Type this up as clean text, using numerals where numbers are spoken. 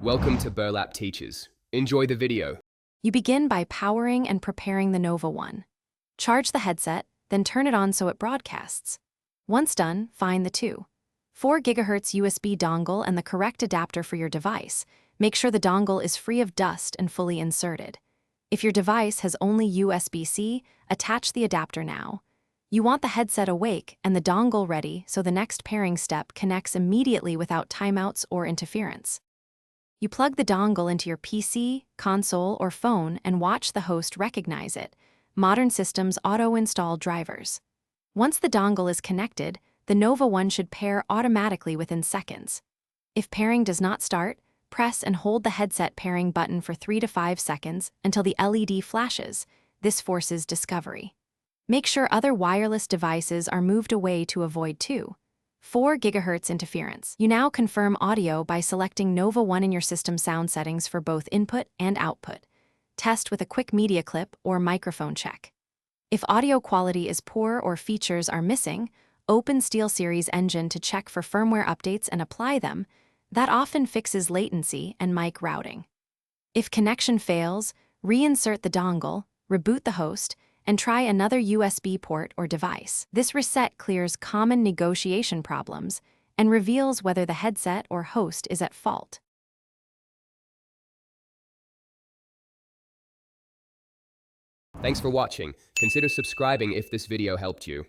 Welcome to Burlap Teachers. Enjoy the video. You begin by powering and preparing the Nova 1. Charge the headset, then turn it on so it broadcasts. Once done, find the 4 GHz USB dongle and the correct adapter for your device. Make sure the dongle is free of dust and fully inserted. If your device has only USB-C, attach the adapter now. You want the headset awake and the dongle ready so the next pairing step connects immediately without timeouts or interference. You plug the dongle into your PC, console, or phone and watch the host recognize it. Modern systems auto-install drivers. Once the dongle is connected, the Nova 1 should pair automatically within seconds. If pairing does not start, press and hold the headset pairing button for 3 to 5 seconds until the LED flashes. This forces discovery. Make sure other wireless devices are moved away to avoid 4 GHz interference. You now confirm audio by selecting Nova 1 in your system sound settings for both input and output. Test with a quick media clip or microphone check. If audio quality is poor or features are missing, open SteelSeries Engine to check for firmware updates and apply them. That often fixes latency and mic routing. If connection fails, reinsert the dongle, reboot the host, and try another USB port or device. This reset clears common negotiation problems and reveals whether the headset or host is at fault. Thanks for watching. Consider subscribing if this video helped you.